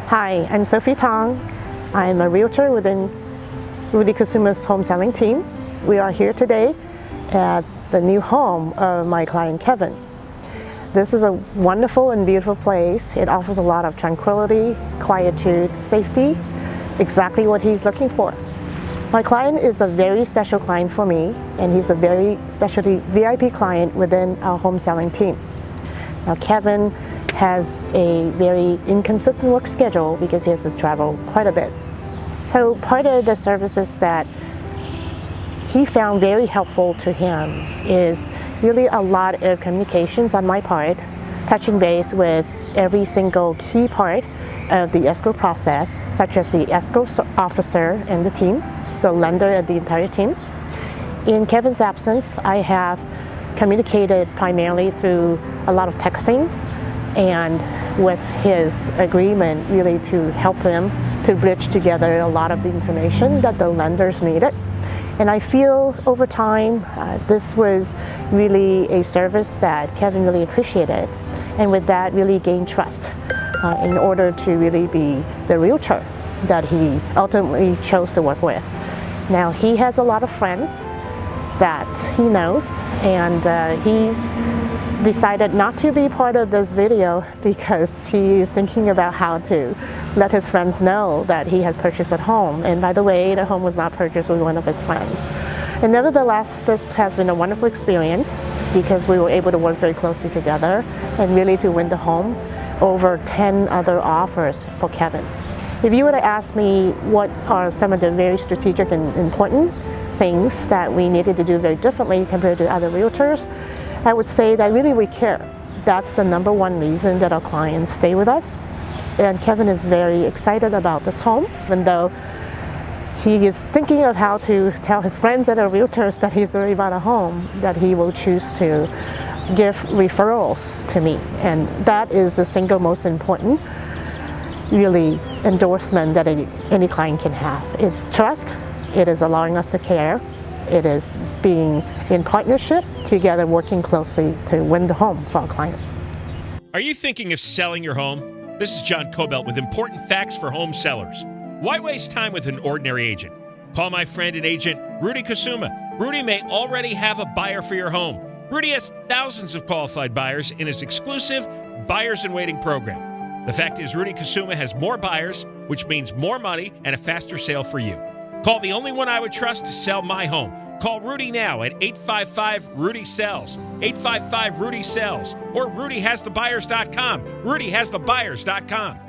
Hi, I'm Sophie Tong. I'm a realtor within Rudy Kusuma's home selling team. We are here today at the new home of my client Kevin. This is a wonderful and beautiful place. It offers a lot of tranquility, quietude, safety, exactly what he's looking for. My client is a very special client for me, and he's a very specialty VIP client within our home selling team. Now Kevin has a very inconsistent work schedule because he has to travel quite a bit. So part of the services that he found very helpful to him is really a lot of communications on my part, touching base with every single key part of the escrow process, such as the escrow officer and the team, the lender and the entire team. In Kevin's absence, I have communicated primarily through a lot of texting and with his agreement really to help him to bridge together a lot of the information that the lenders needed. And I feel over time this was really a service that Kevin really appreciated, and with that really gained trust in order to really be the realtor that he ultimately chose to work with. Now he has a lot of friends that he knows, and he's decided not to be part of this video because he is thinking about how to let his friends know that he has purchased a home. And by the way, the home was not purchased with one of his friends. And nevertheless, this has been a wonderful experience because we were able to work very closely together and really to win the home over 10 other offers for Kevin. If you were to ask me what are some of the very strategic and important things that we needed to do very differently compared to other realtors, I would say that really we care. That's the number one reason that our clients stay with us. And Kevin is very excited about this home, even though he is thinking of how to tell his friends that are realtors that he's already bought a home, that he will choose to give referrals to me. And that is the single most important really endorsement that any client can have. It's trust, it is allowing us to care, it is being in partnership together, working closely to win the home for our client. Are you thinking of selling your home? This is John Cobelt with important facts for home sellers. Why waste time with an ordinary agent? Call my friend and agent, Rudy Kusuma. Rudy may already have a buyer for your home. Rudy has thousands of qualified buyers in his exclusive Buyers in Waiting program. The fact is, Rudy Kusuma has more buyers, which means more money and a faster sale for you. Call the only one I would trust to sell my home. Call Rudy now at 855-RUDY-SELLS, 855-RUDY-SELLS, or RudyHasTheBuyers.com, RudyHasTheBuyers.com.